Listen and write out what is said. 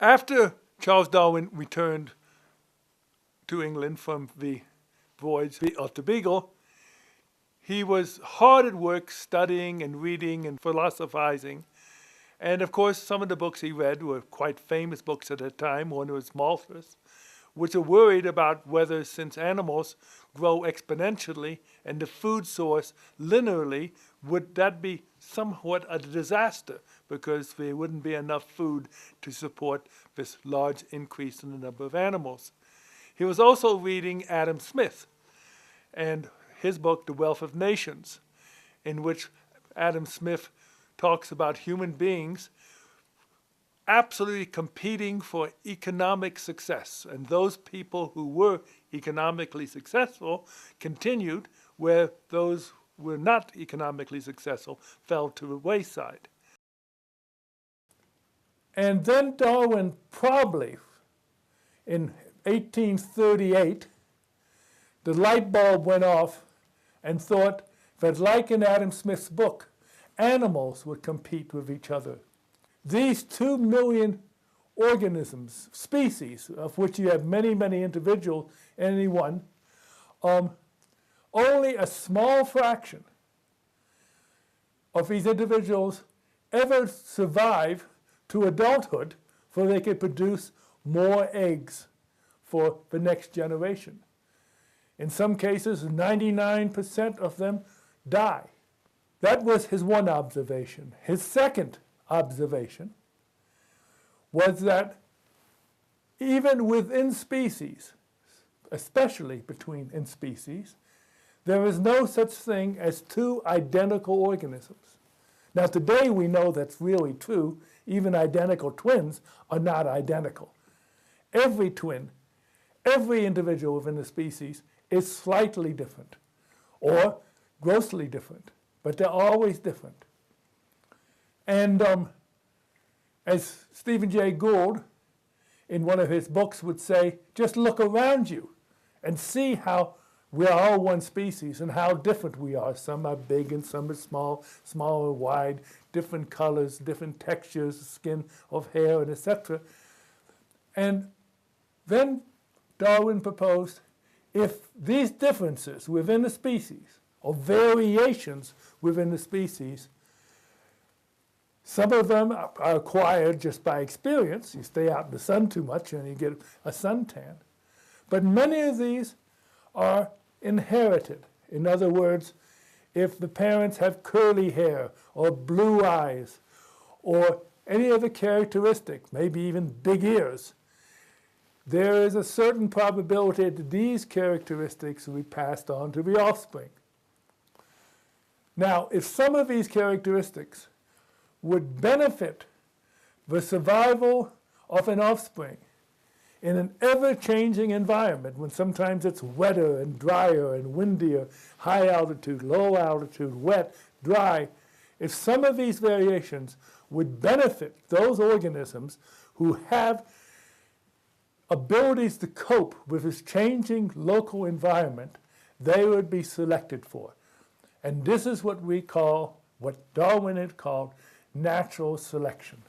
After Charles Darwin returned to England from the voyage of the Beagle, he was hard at work studying and reading and philosophizing. And of course, some of the books he read were quite famous books at that time. One was Malthus, which are worried about whether, since animals grow exponentially and the food source linearly, would that be somewhat a disaster because there wouldn't be enough food to support this large increase in the number of animals. He was also reading Adam Smith and his book, The Wealth of Nations, in which Adam Smith talks about human beings absolutely competing for economic success. And those people who were economically successful continued, where those who were not economically successful fell to the wayside. And then Darwin probably, in 1838, the light bulb went off and thought that, like in Adam Smith's book, animals would compete with each other. These 2 million organisms, species, of which you have many, many individuals in any one, only a small fraction of these individuals ever survive to adulthood so they could produce more eggs for the next generation. In some cases, 99% of them die. That was his one observation. His second observation was that even within species, especially in species, there is no such thing as 2 identical organisms. Now today we know that's really true. Even identical twins are not identical. Every twin, every individual within a species is slightly different or grossly different, but they're always different. And as Stephen Jay Gould, in one of his books, would say, just look around you and see how we are all one species and how different we are. Some are big and some are small, small or wide, different colors, different textures, skin of hair, and etc. And then Darwin proposed, if these differences within a species, or variations within the species, some of them are acquired just by experience. You stay out in the sun too much and you get a suntan. But many of these are inherited. In other words, if the parents have curly hair or blue eyes or any other characteristic, maybe even big ears, there is a certain probability that these characteristics will be passed on to the offspring. Now, if some of these characteristics would benefit the survival of an offspring in an ever-changing environment, when sometimes it's wetter and drier and windier, high altitude, low altitude, wet, dry, if some of these variations would benefit those organisms who have abilities to cope with this changing local environment, they would be selected for. And this is what we call, what Darwin had called, natural selection.